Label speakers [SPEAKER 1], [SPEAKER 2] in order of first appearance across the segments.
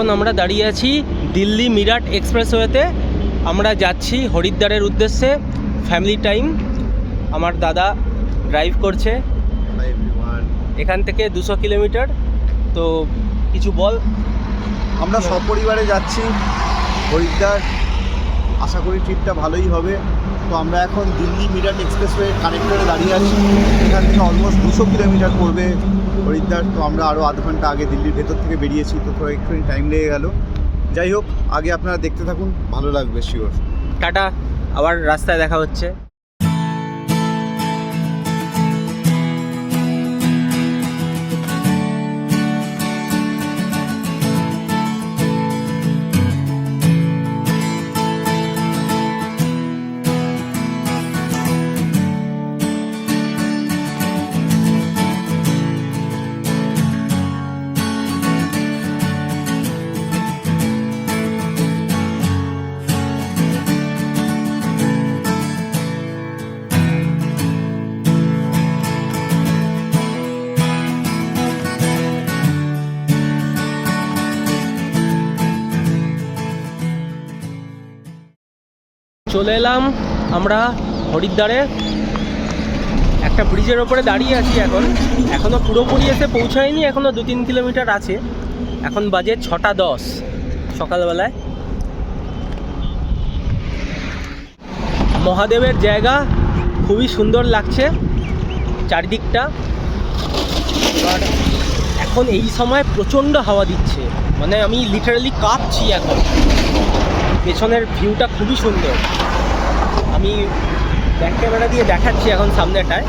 [SPEAKER 1] এখন আমরা দাঁড়িয়ে আছি দিল্লি মিরাট এক্সপ্রেসওয়েতে। আমরা যাচ্ছি হরিদ্বারের উদ্দেশ্যে। Family time. আমার দাদা ড্রাইভ করছে। এখান থেকে 200 কিলোমিটার। তো কিছু বল।
[SPEAKER 2] আমরা সপরিবারে যাচ্ছি হরিদ্বার। আশা করি ট্রিপটা ভালোই হবে। তো আমরা এখন দিল্লি মিরাট এক্সপ্রেসওয়ে কানেক্টরে দাঁড়িয়ে আছি। এখান থেকে অলমোস্ট 200 কিলোমিটার পড়বে হরিদ্বার। তো আমরা আরও আধ ঘন্টা আগে দিল্লির ভেতর থেকে বেরিয়েছি, তো থোড়া একটুখানি টাইম লেগে গেল। যাই হোক, আগে আপনারা দেখতে থাকুন, ভালো লাগবে শিওর।
[SPEAKER 1] টাটা, আবার রাস্তায় দেখা হচ্ছে। চলে এলাম আমরা হরিদ্বারে। একটা ব্রিজের ওপরে দাঁড়িয়ে আছি এখনও পুরোপুরি এসে পৌঁছায়নি, এখনও 2-3 কিলোমিটার আছে। এখন বাজে 6:10 সকালবেলায়। মহাদেবের জায়গা, খুবই সুন্দর লাগছে চারিদিকটা। এবার এখন এই সময় প্রচণ্ড হাওয়া দিচ্ছে, মানে আমি লিটারালি কাঁপছি এখন। পেছনের ভিউটা খুবই সুন্দর। আমি ব্যাক ক্যামেরা দিয়ে দেখাচ্ছি এখন সামনেটায়।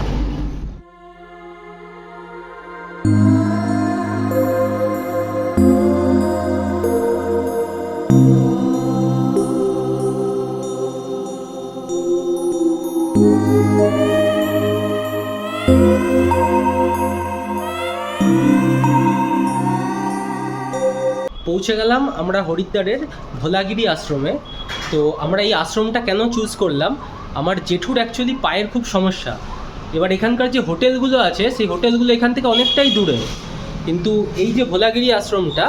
[SPEAKER 1] পৌঁছে গেলাম আমরা হরিদ্বারের ভোলাগিরি আশ্রমে। তো আমরা এই আশ্রমটা কেন চুজ করলাম, আমার জেঠুর অ্যাকচুয়ালি পায়ের খুব সমস্যা। এবার এখানকার যে হোটেলগুলো আছে সেই হোটেলগুলো এখান থেকে অনেকটাই দূরে, কিন্তু এই যে ভোলাগিরি আশ্রমটা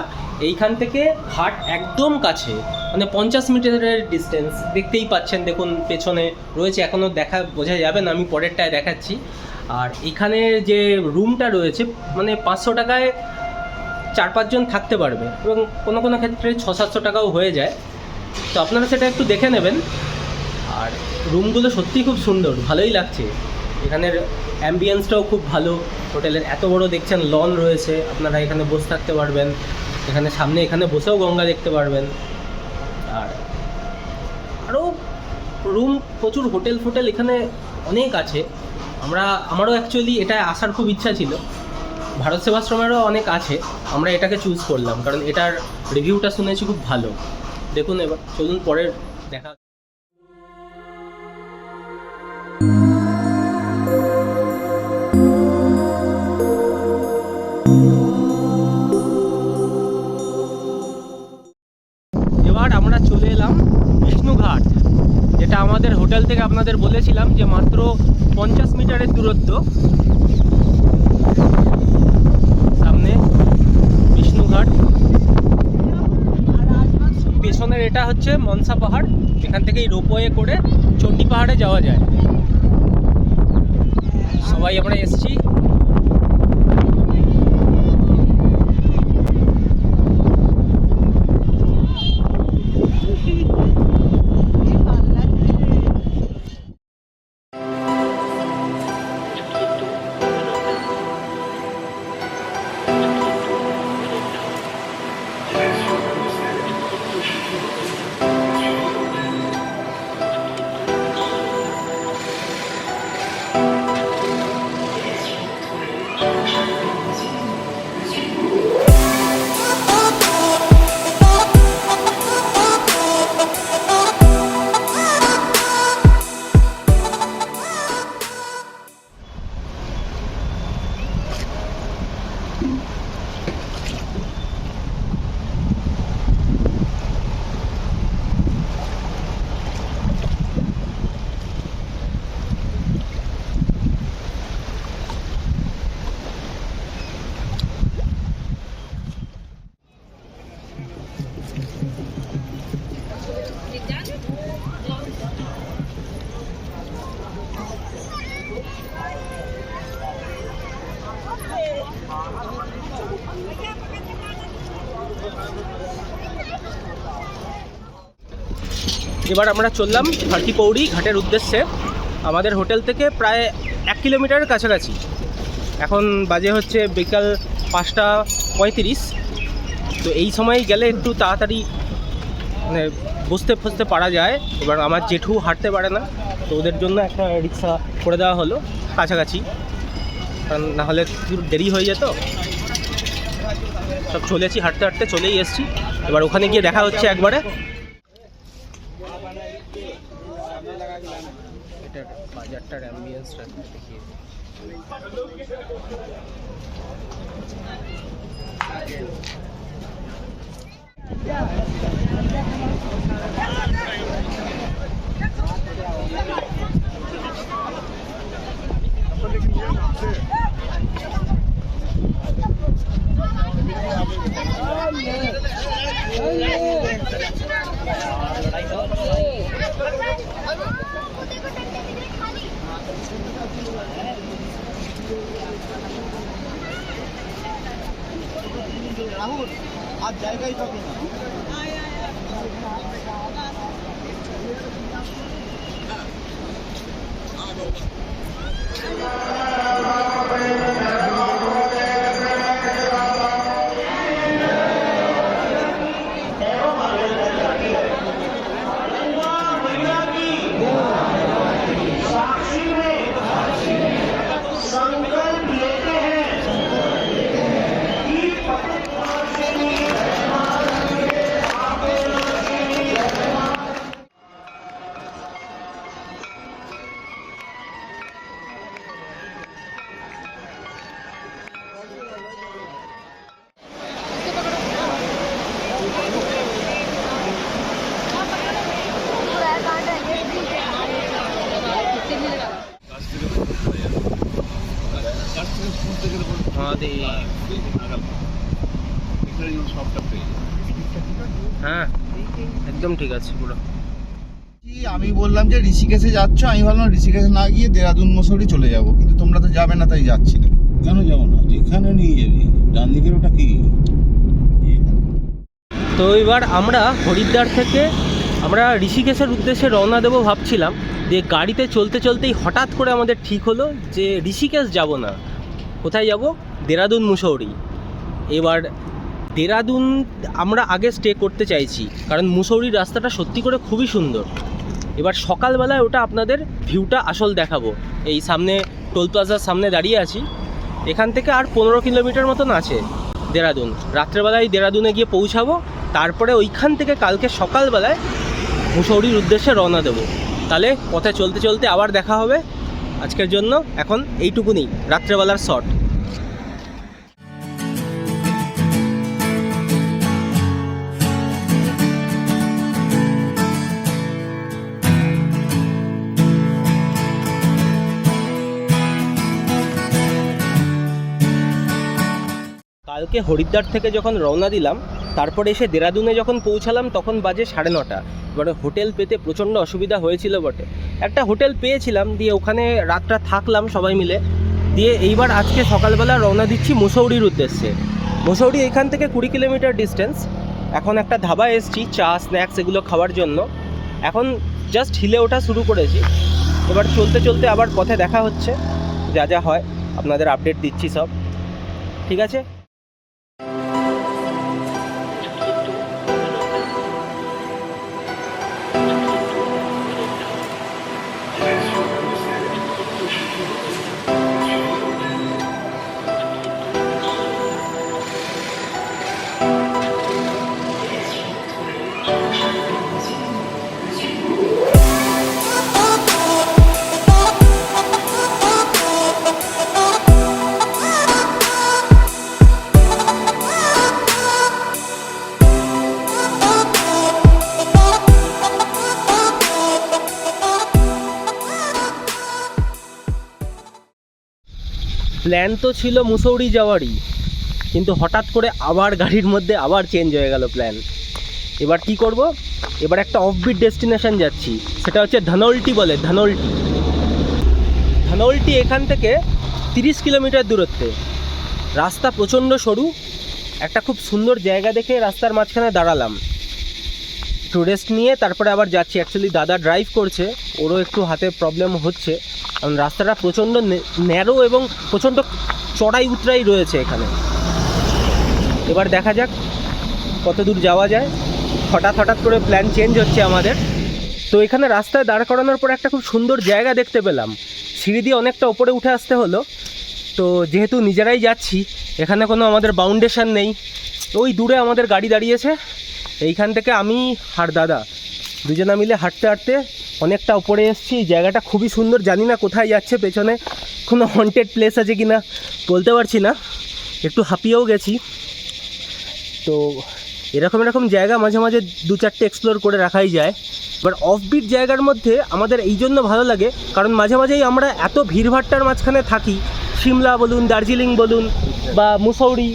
[SPEAKER 1] এইখান থেকে ঘাট একদম কাছে, মানে 50 মিটারের ডিস্টেন্স। দেখতেই পাচ্ছেন, দেখুন পেছনে রয়েছে, এখনও বোঝা যাবে না, আমি পরেরটায় দেখাচ্ছি। আর এখানে যে রুমটা রয়েছে, মানে 500 টাকায় 4-5 জন থাকতে পারবে, এবং কোনো কোনো ক্ষেত্রে 600-700 টাকাও হয়ে যায়। তো আপনারা সেটা একটু দেখে নেবেন। আর রুমগুলো সত্যিই খুব সুন্দর, ভালোই লাগছে। এখানের অ্যাম্বিয়েন্সটাও খুব ভালো। হোটেলের এত বড় দেখছেন লন রয়েছে, আপনারা এখানে বসে থাকতে পারবেন। এখানে সামনে এখানে বসেও গঙ্গা দেখতে পারবেন। আর আরও রুম, প্রচুর হোটেল ফোটেল এখানে অনেক আছে। আমারও অ্যাকচুয়ালি এটা আসার খুব ইচ্ছা ছিল। ভারত সেবাশ্রমেরও অনেক আছে, আমরা এটাকে চুজ করলাম কারণ এটার রিভিউটা শুনেছি খুব ভালো। দেখুন, এবার চলুন পরের দেখা। এবার আমরা চলে এলাম বিষ্ণুঘাট, যেটা আমাদের হোটেল থেকে আপনাদের বলেছিলাম যে মাত্র 50 মিটারের দূরত্ব। সামনে বিষ্ণুঘাট, পেছনের এটা হচ্ছে মনসা পাহাড়। এখান থেকেই রোপওয়ে করে চণ্ডী পাহাড়ে যাওয়া যায়। সবাই আমরা এসছি। এবার আমরা চললাম হারকিপৌড়ি ঘাটের উদ্দেশ্যে। আমাদের হোটেল থেকে প্রায় 1 কিলোমিটারের কাছাকাছি। এখন বাজে হচ্ছে বিকাল 5:35। তো এই সময় গেলে একটু তাড়াতাড়ি মানে বসতে পারা যায়। এবার আমার জেঠু হাঁটতে পারে না, তো ওদের জন্য একটা রিক্সা করে দেওয়া হলো কাছাকাছি, কারণ নাহলে একটু দেরি হয়ে যেত। সব চলেছি, হাঁটতে হাঁটতে চলেই এসেছি। এবার ওখানে গিয়ে দেখা হচ্ছে একবারে। এটার বাজারটার অ্যাম্বিয়েন্সটা দেখিয়ে
[SPEAKER 2] রাহুল আর জায়গাই থাকে না।
[SPEAKER 1] হ্যাঁ, একদম ঠিক আছে পুরো।
[SPEAKER 2] আমি বললাম যে ঋষিকেশে যাচ্ছ, আমি ভাবলাম ঋষিকেশে না গিয়ে দেরাদুন মসৌরি চলে যাব, কিন্তু তোমরা তো যাবে না, তাই যাচ্ছি না।
[SPEAKER 3] কেন যাবো না, যেখানে নিয়ে যাবি। ডান দিকের ওটা কি?
[SPEAKER 1] তো এবার আমরা হরিদ্বার থেকে আমরা ঋষিকেশের উদ্দেশ্যে রওনা দেবো ভাবছিলাম, যে গাড়িতে চলতে চলতেই হঠাৎ করে আমাদের ঠিক হলো যে ঋষিকেশ যাব না, কোথায় যাব? দেরাদুন মুসৌরি। এবার দেরাদুন আমরা আগে স্টে করতে চাইছি, কারণ মুসৌরির রাস্তাটা সত্যি করে খুবই সুন্দর। এবার সকালবেলায় ওটা আপনাদের ভিউটা আসল দেখাবো। এই সামনে টোল প্লাজার সামনে দাঁড়িয়ে আছি, এখান থেকে আর 15 কিলোমিটার মতন আছে দেরাদুন। রাত্রেবেলায় দেরাদুনে গিয়ে পৌঁছাবো, তারপরে ওইখান থেকে কালকে সকালবেলায় মুসৌরির উদ্দেশ্যে রওনা দেবো। তাহলে পথে চলতে চলতে আবার দেখা হবে। আজকের জন্য এখন এইটুকুনি রাত্রেবেলার শট। কালকে হরিদ্বার থেকে যখন রওনা দিলাম, তারপরে এসে দেরাদুনে যখন পৌঁছালাম তখন বাজে 9:30। এবারে হোটেল পেতে প্রচণ্ড অসুবিধা হয়েছিল বটে। একটা হোটেল পেয়েছিলাম, দিয়ে ওখানে রাতটা থাকলাম সবাই মিলে। দিয়ে এইবার আজকে সকালবেলা রওনা দিচ্ছি মুসৌরির উদ্দেশ্যে। মুসৌরি এখান থেকে 20 কিলোমিটার ডিস্টেন্স। এখন একটা ধাবায় এসেছি চা স্ন্যাক্স এগুলো খাওয়ার জন্য। এখন জাস্ট হিলে ওঠা শুরু করেছি। এবার চলতে চলতে আবার পথে দেখা হচ্ছে, যা যা হয় আপনাদের আপডেট দিচ্ছি সব। ঠিক আছে। প্ল্যান তো ছিল মুসৌরি যাওয়ারই, কিন্তু হঠাৎ করে আবার গাড়ির মধ্যে আবার চেঞ্জ হয়ে গেল প্ল্যান। এবার কি করব? এবার একটা অফবিট ডেস্টিনেশন যাচ্ছি, সেটা হচ্ছে ধনৌল্টি বলে। ধনৌল্টি এখান থেকে 30 কিলোমিটার দূরত্বে। রাস্তা প্রচণ্ড সরু। একটা খুব সুন্দর জায়গা দেখে রাস্তার মাঝখানে দাঁড়ালাম। একটু রেস্ট নিয়ে তারপরে আবার যাচ্ছি। অ্যাকচুয়ালি দাদা ড্রাইভ করছে, ওরও একটু হাতে প্রবলেম হচ্ছে, কারণ রাস্তাটা প্রচণ্ড ন্যারো এবং প্রচণ্ড চড়াই উতরাই রয়েছে এখানে। এবার দেখা যাক কত দূর যাওয়া যায়। হঠাৎ করে প্ল্যান চেঞ্জ হচ্ছে আমাদের। তো এখানে রাস্তায় দাঁড় করানোর পর একটা খুব সুন্দর জায়গা দেখতে পেলাম, সিঁড়ি দিয়ে অনেকটা ওপরে উঠে আসতে হলো। তো যেহেতু নিজেরাই যাচ্ছি, এখানে কোনো আমাদের বাউন্ডেশন নেই, ওই দূরে আমাদের গাড়ি দাঁড়িয়েছে, এইখান থেকে আমি আর দাদা দুজনা মিলে হাঁটতে হাঁটতে অনেকটা উপরে এসেছি। এই জায়গাটা খুবই সুন্দর, জানি না কোথায় যাচ্ছে, পেছনে কোনো হন্টেড প্লেস আছে কি না বলতে পারছি না, একটু হাঁপিয়েও গেছি। তো এরকম জায়গা মাঝে মাঝে 2-4টে এক্সপ্লোর করে রাখাই যায়। এবার অফবিট জায়গার মধ্যে আমাদের এই জন্য ভালো লাগে, কারণ মাঝে মাঝেই আমরা এত ভিড়ভাট্টার মাঝখানে থাকি, সিমলা বলুন, দার্জিলিং বলুন বা মুসৌরি,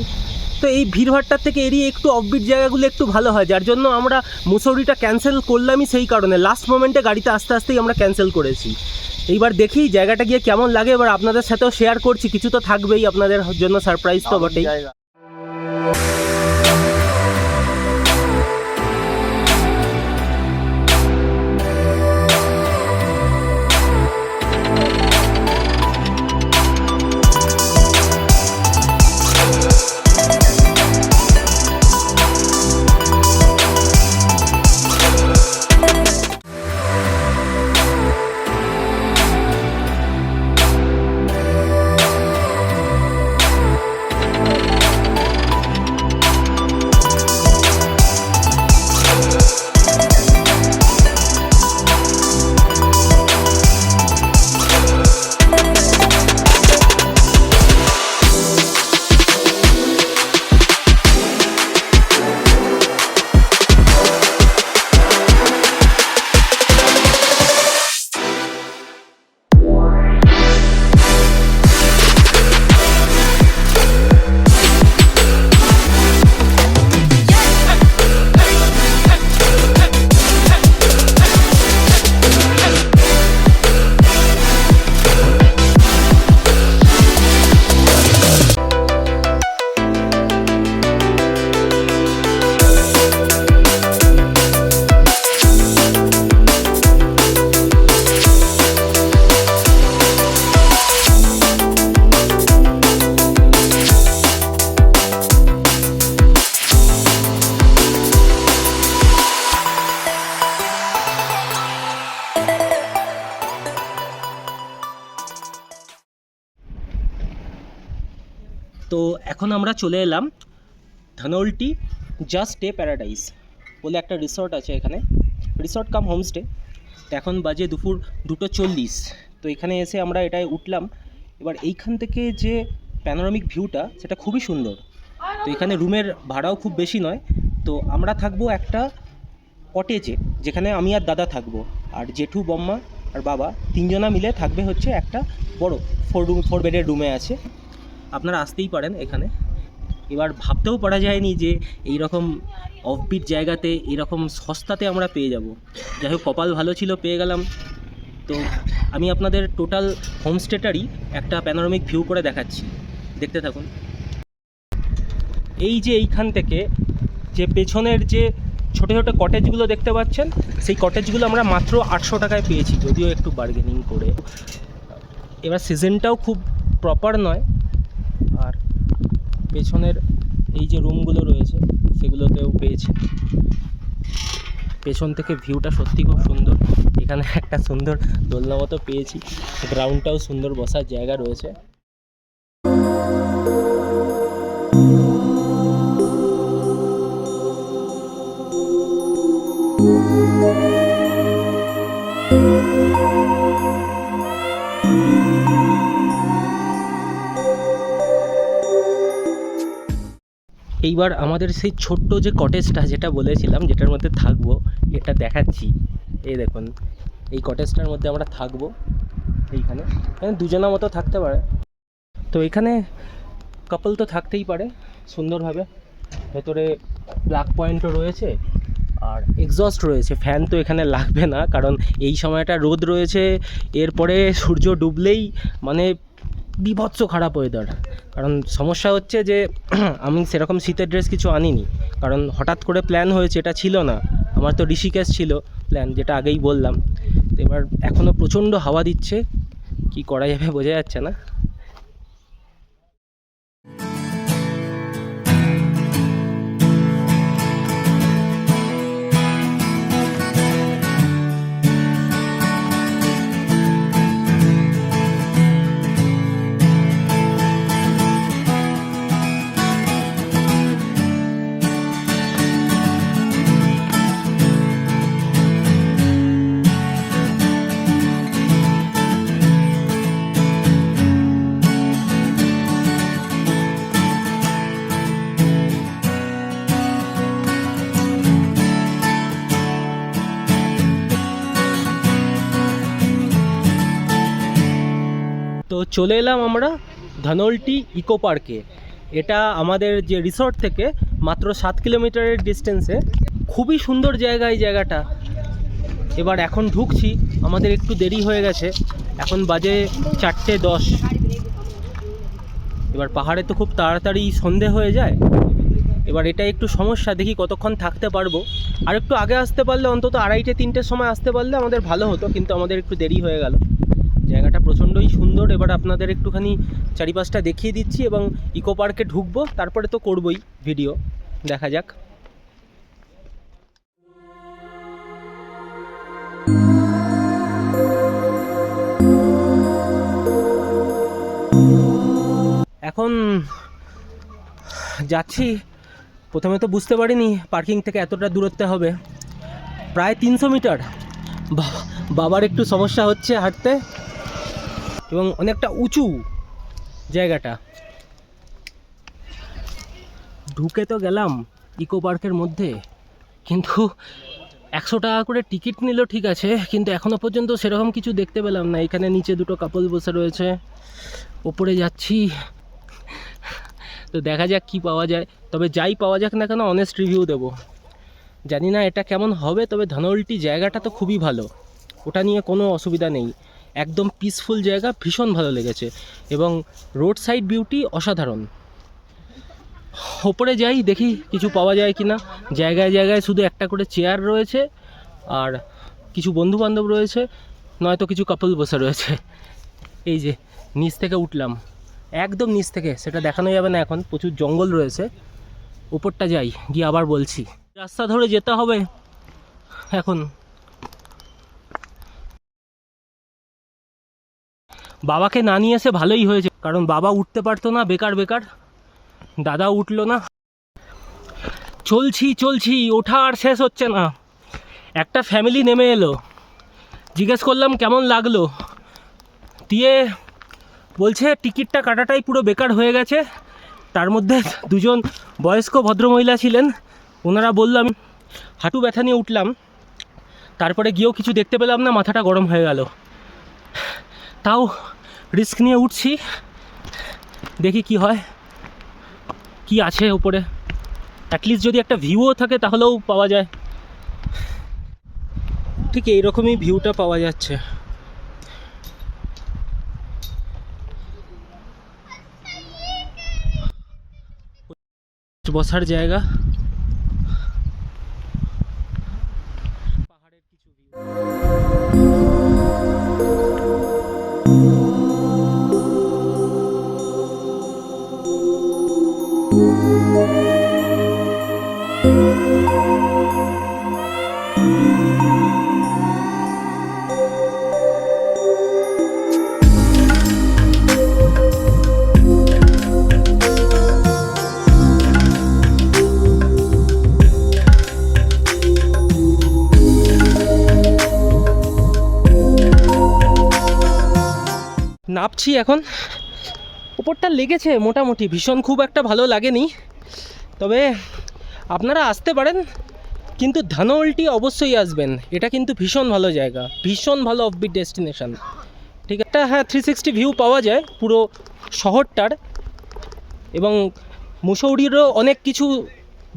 [SPEAKER 1] তো এই ভিড়ভাট্টার থেকে এড়িয়ে একটু অফবিট জায়গাগুলো একটু ভালো হয়, যার জন্য আমরা মুসৌরিটা ক্যান্সেল করলামই সেই কারণে। লাস্ট মোমেন্টে গাড়িতে আস্তে আস্তেই আমরা ক্যান্সেল করেছি। এইবার দেখি জায়গাটা গিয়ে কেমন লাগে, এবার আপনাদের সাথেও শেয়ার করছি, কিছু তো থাকবেই আপনাদের জন্য সারপ্রাইজ তো বটেই। তো এখন আমরা চলে এলাম ধনৌল্টি জাস্ট ডে প্যারাডাইস বলে একটা রিসর্ট আছে এখানে, রিসর্ট কাম হোমস্টে। তো এখন বাজে দুপুর 2:40। তো এখানে এসে আমরা এটায় উঠলাম। এবার এইখান থেকে যে প্যানোরামিক ভিউটা সেটা খুবই সুন্দর। তো এখানে রুমের ভাড়াও খুব বেশি নয়। তো আমরা থাকবো একটা কটেজে, যেখানে আমি আর দাদা থাকবো, আর জেঠু, বম্মা আর বাবা 3জনা মিলে থাকবে হচ্ছে একটা বড় 4 বেডের রুমে আছে। আপনারা আসতেই পারেন এখানে। এবার ভাবতেও পারা যায়নি যে এই রকম অফবিট জায়গাতে এরকম সস্তাতে আমরা পেয়ে যাব। যাই হোক, কপাল ভালো ছিল, পেয়ে গেলাম। তো আমি আপনাদের টোটাল হোমস্টেটারই একটা প্যানোরামিক ভিউ করে দেখাচ্ছি, দেখতে থাকুন। এই যে এইখান থেকে যে পেছনের যে ছোটো ছোটো কটেজগুলো দেখতে পাচ্ছেন, সেই কটেজগুলো আমরা মাত্র 800 টাকায় পেয়েছি, যদিও একটু বার্গেনিং করে। এবার সিজনটাও খুব প্রপার নয়। আর পেছনের এই যে রুমগুলো রয়েছে সেগুলোতেও পেয়েছি। পেছন থেকে ভিউটা সত্যি খুব সুন্দর। এখানে একটা সুন্দর দোলনা মতো পেয়েছি, গ্রাউন্ডটাও সুন্দর, বসার জায়গা রয়েছে। এইবার আমাদের সেই ছোট্ট যে কটেজটা যেটা বলেছিলাম, যেটার মধ্যে থাকবো, এটা দেখাচ্ছি। এই দেখুন, এই কটেজটার মধ্যে আমরা থাকবো। এখানে 2জনা মতো থাকতে পারে। তো এখানে কাপল তো থাকতেই পারে সুন্দরভাবে। ভেতরে প্লাগ পয়েন্টও রয়েছে আর এক্সস্ট রয়েছে। ফ্যান তো এখানে লাগবে না, কারণ এই সময়টা রোদ রয়েছে, এরপরে সূর্য ডুবলেই মানে বিভৎস খারাপ ওয়েদার। কারণ সমস্যা হচ্ছে যে আমি সেরকম শীতের ড্রেস কিছু আনিনি, কারণ হঠাৎ করে প্ল্যান হয়েছে, এটা ছিল না। আমার তো ঋষিকেশ ছিল প্ল্যান, যেটা আগেই বললাম। তো এবার এখনও প্রচণ্ড হাওয়া দিচ্ছে, কি করা যাবে বোঝা যাচ্ছে না। তো চলে এলাম আমরা ধনোল্টি ইকো পার্কে। এটা আমাদের যে রিসর্ট থেকে মাত্র 7 কিলোমিটারের ডিস্টেন্সে। খুবই সুন্দর জায়গা এই জায়গাটা। এবার এখন ঢুকছি, আমাদের একটু দেরি হয়ে গেছে, এখন বাজে 4:10। এবার পাহাড়ে তো খুব তাড়াতাড়ি সন্ধে হয়ে যায়, এবার এটা একটু সমস্যা, দেখি কতক্ষণ থাকতে পারবো। আর একটু আগে আসতে পারলে, অন্তত 2:30-3টের সময় আসতে পারলে আমাদের ভালো হতো, কিন্তু আমাদের একটু দেরি হয়ে গেল। জায়গাটা প্রচণ্ডই সুন্দর। এবার আপনাদের একটুখানি চারিপাশটা দেখিয়ে দিচ্ছি এবং ইকো পার্কে ঢুকবো, তারপরে তো করবই ভিডিও, দেখা যাক। এখন যাচ্ছি, প্রথমে তো বুঝতে পারিনি পার্কিং থেকে এতটা দূরত্বে হবে, প্রায় 300 মিটার। বাবার একটু সমস্যা হচ্ছে হাঁটতে, এবং অনেকটা উঁচু জায়গাটা। ঢুকে তো গেলাম ইকো পার্কের মধ্যে, কিন্তু 100 টাকা করে টিকিট নিল, ঠিক আছে, কিন্তু এখনও পর্যন্ত সেরকম কিছু দেখতে পেলাম না। এখানে নিচে দুটো কাপল বসে রয়েছে, ওপরে যাচ্ছি, তো দেখা যাক কি পাওয়া যায়। তবে যাই পাওয়া যাক না কেন, অনেস্ট রিভিউ দেবো। জানি না এটা কেমন হবে, তবে ধনোল্টি জায়গাটা তো খুবই ভালো, ওটা নিয়ে কোনো অসুবিধা নেই। একদম পিসফুল জায়গা, ভীষণ ভালো লেগেছে, এবং রোড সাইড বিউটি অসাধারণ। ওপরে যাই, দেখি কিছু পাওয়া যায় কি না। জায়গায় জায়গায় শুধু একটা করে চেয়ার রয়েছে, আর কিছু বন্ধুবান্ধব রয়েছে, নয়তো কিছু কাপল বসে রয়েছে। এই যে নিচ থেকে উঠলাম, একদম নিচ থেকে, সেটা দেখানো যাবে না এখন, প্রচুর জঙ্গল রয়েছে। উপরটা যাই, গিয়ে আবার বলছি। রাস্তা ধরে যেতে হবে এখন। বাবাকে না নিয়ে এসে ভালোই হয়েছে, কারণ বাবা উঠতে পারতো না, বেকার বেকার। দাদা উঠলো না। চলছি, ওঠা আর শেষ হচ্ছে না। একটা ফ্যামিলি নেমে এলো, জিজ্ঞেস করলাম কেমন লাগলো, দিয়ে বলছে টিকিটটা কাটাটাই পুরো বেকার হয়ে গেছে। তার মধ্যে দুজন বয়স্ক ভদ্রমহিলা ছিলেন, ওনারা বললাম, হাঁটু ব্যথা নিয়ে উঠলাম, তারপরে গিয়েও কিছু দেখতে পেলাম না, মাথাটা গরম হয়ে গেল। তাও রিস্ক নিয়ে উঠছি, দেখি কি হয়, কি আছে উপরে। অ্যাটলিস্ট যদি একটা ভিউও থাকে তাহলেও পাওয়া যায়। ঠিক এইরকমই ভিউটা পাওয়া যাচ্ছে। বসার জায়গা, পাহাড়ের কিছু নামছি এখন। উপরটা লেগেছে মোটামুটি, ভীষণ খুব একটা ভালো লাগেনি, তবে আপনারা আসতে পারেন, কিন্তু ধনোল্টি অবশ্যই আসবেন। এটা কিন্তু ভীষণ ভালো জায়গা, ভীষণ ভালো অফবিট ডেস্টিনেশন। ঠিক একটা, হ্যাঁ, 360 ভিউ পাওয়া যায় পুরো শহরটার, এবং মুসৌরিরও অনেক কিছু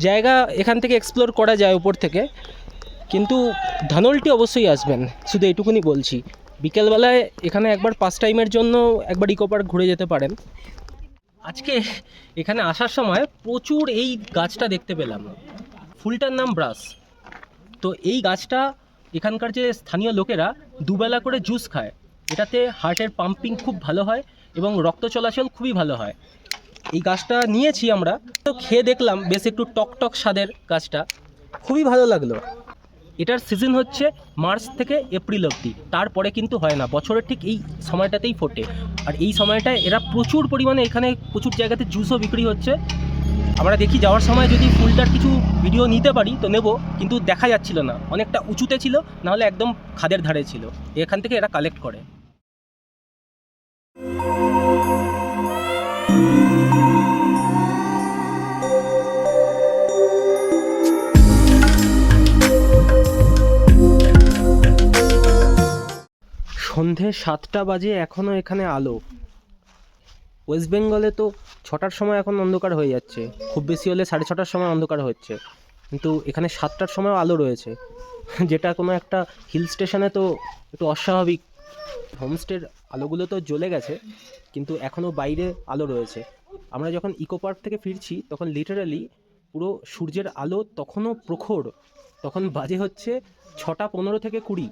[SPEAKER 1] জায়গা এখান থেকে এক্সপ্লোর করা যায় উপর থেকে। কিন্তু ধনোল্টি অবশ্যই আসবেন, শুধু এইটুকুনি বলছি। বিকেলবেলায় এখানে একবার 5 টাইমের জন্য একবার ইকো পার্ক ঘুরে যেতে পারেন। আজকে এখানে আসার সময় প্রচুর এই গাছটা দেখতে পেলাম, ফুলটার নাম ব্রাস। তো এই গাছটা এখানকার যে স্থানীয় লোকেরা দুবেলা করে জুস খায়, এটাতে হার্টের পাম্পিং খুব ভালো হয় এবং রক্ত চলাচল খুবই ভালো হয়। এই গাছটা নিয়েছি আমরা, তো খেয়ে দেখলাম বেশ একটু টক টক স্বাদের গাছটা, খুবই ভালো লাগলো। এটার সিজন হচ্ছে মার্চ থেকে এপ্রিল অবধি, তারপরে কিন্তু হয় না, বছরের ঠিক এই সময়টাতেই ফোটে। আর এই সময়টায় এরা প্রচুর পরিমাণে, এখানে প্রচুর জায়গাতে জুসও বিক্রি হচ্ছে। আমরা দেখি যাওয়ার সময় যদি ফুলটার কিছু ভিডিও নিতে পারি তো নেব, কিন্তু দেখা যাচ্ছিল না, অনেকটা উঁচুতে ছিল, নাহলে একদম খাদের ধারে ছিল। এখান থেকে এরা কালেক্ট করে। সন্ধে 7টা বাজে, এখনও এখানে আলো। ওয়েস্ট বেঙ্গলে তো 6টার সময় এখন অন্ধকার হয়ে যাচ্ছে, খুব বেশি হলে 6:30টার সময় অন্ধকার হচ্ছে, কিন্তু এখানে 7টার সময়ও আলো রয়েছে, যেটা কোনো একটা হিল স্টেশনে তো একটু অস্বাভাবিক। হোমস্টের আলোগুলো তো জ্বলে গেছে, কিন্তু এখনও বাইরে আলো রয়েছে। আমরা যখন ইকো পার্ক থেকে ফিরছি তখন লিটারালি পুরো সূর্যের আলো তখনও প্রখর, তখন বাজে হচ্ছে 6:15 থেকে 20।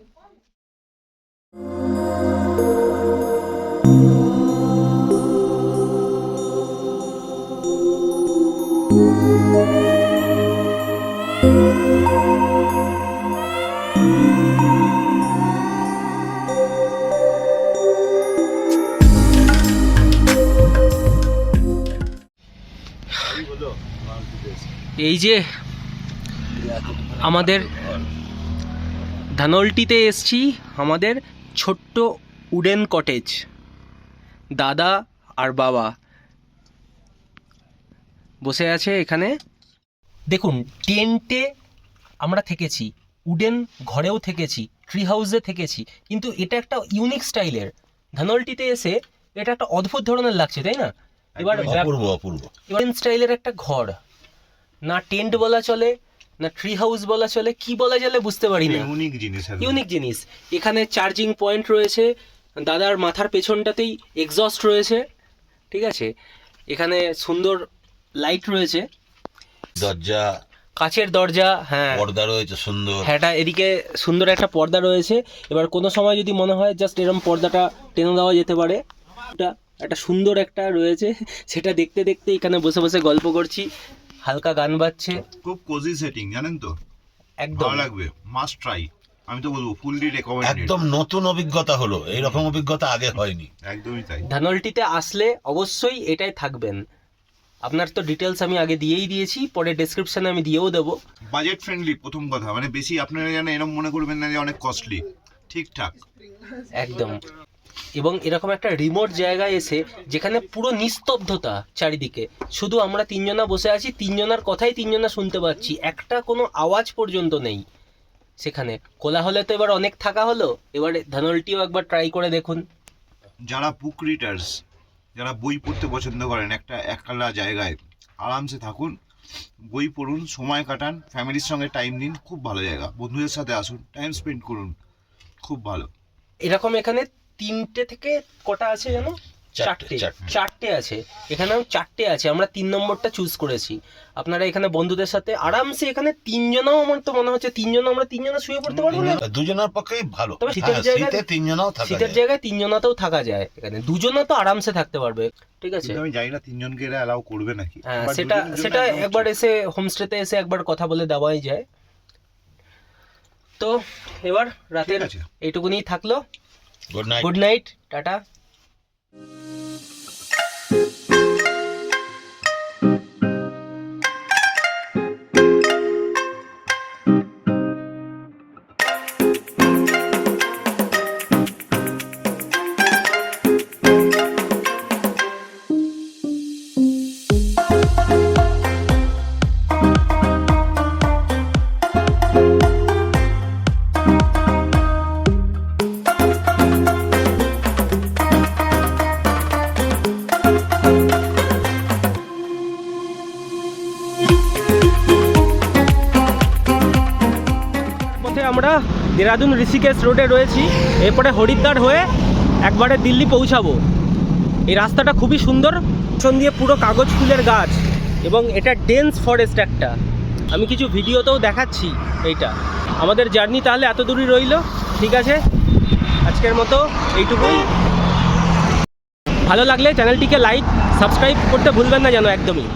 [SPEAKER 1] এই যে আমাদের ধানলটিতে এসছি, আমাদের ছোট্ট উডেন কটেজ, দাদা আর বাবা বসে আছে এখানে। দেখুন, টেন্টে আমরা থেকেছি, উডেন ঘরেও থেকেছি, ট্রি হাউসে থেকেছি, কিন্তু এটা একটা ইউনিক স্টাইলের। ধানলটিতে এসে এটা একটা অদ্ভুত ধরনের লাগছে, তাই না? এবার উডেন স্টাইলের একটা ঘর, না টেন্ট বলা চলে, না ট্রি হাউস বলা চলে, কি বলা চলে বুঝতে পারি না। ইউনিক জিনিস। এখানে চার্জিং পয়েন্ট রয়েছে, দাদার মাথার পেছনটাতেই এক্সস্ট রয়েছে, ঠিক আছে। এখানে সুন্দর লাইট রয়েছে,
[SPEAKER 3] দরজা,
[SPEAKER 1] কাচের দরজা, হ্যাঁ
[SPEAKER 3] পর্দা রয়েছে সুন্দর,
[SPEAKER 1] হ্যাঁ এদিকে সুন্দর একটা পর্দা রয়েছে। এবার কোনো সময় যদি মনে হয় জাস্ট এরকম পর্দাটা টেনে দেওয়া যেতে পারে। একটা সুন্দর একটা রয়েছে, সেটা দেখতে দেখতে এখানে বসে বসে গল্প করছি, হালকা গান বাজছে।
[SPEAKER 4] খুব কোজি সেটিং, জানেন তো,
[SPEAKER 1] একদম
[SPEAKER 4] ভালো লাগবে, মাস্ট ট্রাই। আমি তো বলবো ফুললি রেকমেন্ডেড।
[SPEAKER 3] একদম নতুন অভিজ্ঞতা হলো, এইরকম অভিজ্ঞতা আগে হয়নি।
[SPEAKER 4] একদমই তাই।
[SPEAKER 1] ধানলটিতে আসলে অবশ্যই এটাই থাকবেন। আপনার তো ডিটেলস আমি আগে দিয়েই দিয়েছি, পরে ডেসক্রিপশনে আমি দিয়েও দেবো।
[SPEAKER 4] বাজেট ফ্রেন্ডলি প্রথম কথা, মানে বেশি আপনারা যেন এরকম মনে করবেন না যে অনেক কস্টলি, ঠিকঠাক
[SPEAKER 1] একদম। এবং এরকম একটা রিমোট জায়গায় এসে, যেখানে পুরো নিস্তব্ধতা চারিদিকে, শুধু আমরা তিনজনা বসে আছি, তিনজনার কথাই তিনজনা শুনতে পাচ্ছি, একটা কোনো আওয়াজ পর্যন্ত নেই সেখানে। কোলাহলে তো এবার অনেক থাকা হলো, এবার ধানলটিও একবার ট্রাই করে দেখুন।
[SPEAKER 4] যারা বুক রিডার্স, যারা বই পড়তে পছন্দ করেন, একটা একলা জায়গায় আরামসে থাকুন, বই পড়ুন, সময় কাটান, ফ্যামিলির সঙ্গে টাইম দিন, খুব ভালো জায়গা। বন্ধুদের সাথে আসুন, টাইম স্পেন্ড করুন, খুব ভালো।
[SPEAKER 1] এরকম এখানে 3টে থেকে কটা আছে জানো? চারটে আছে। এখানেও 4টে আছে, আমরা 3 নম্বরটা চুজ করেছি। আপনারা এখানে বন্ধুদের সাথে আরামসে, এখানে তিনজনাও, আমার তো মনে হচ্ছে আমরা তিনজনা শুয়ে পড়তে পারবো না।
[SPEAKER 3] দুজনের পক্ষেই ভালো,
[SPEAKER 1] তবে শীতের জায়গায়
[SPEAKER 3] তিনজনাও থাকা যায়,
[SPEAKER 1] শীতের জায়গায় তিনজনাতেও থাকা যায়, এখানে দুজনা তো আরামসে থাকতে পারবে, ঠিক আছে।
[SPEAKER 4] আমি জানি না তিনজনকে এরা অ্যালাউ করবে নাকি।
[SPEAKER 1] হ্যাঁ,
[SPEAKER 4] But
[SPEAKER 1] সেটা
[SPEAKER 4] দুজনের জন্য
[SPEAKER 1] সেটা
[SPEAKER 4] একদম
[SPEAKER 1] একবার
[SPEAKER 4] ঠিক।
[SPEAKER 1] এসে হোমস্টেতে এসে একবার কথা বলে দেওয়াই যায়। তো এবার রাতের
[SPEAKER 4] ঠিক আছে।
[SPEAKER 1] এইটুকুনি থাকলো।
[SPEAKER 3] Good night.
[SPEAKER 1] Good night, tata. আমরা দেরাদুন ঋষিকেশ রোডে রয়েছি, এরপরে হরিদ্বার হয়ে একবারে দিল্লি পৌঁছাবো। এই রাস্তাটা খুবই সুন্দর, পেছন দিয়ে পুরো কাগজ ফুলের গাছ, এবং এটা ডেন্স ফরেস্ট একটা, আমি কিছু ভিডিওতেও দেখাচ্ছি এইটা। আমাদের জার্নি তাহলে এত দূরই রইল। ঠিক আছে, আজকের মতো এইটুকুই। ভালো লাগলে চ্যানেলটিকে লাইক সাবস্ক্রাইব করতে ভুলবেন না যেন একদমই।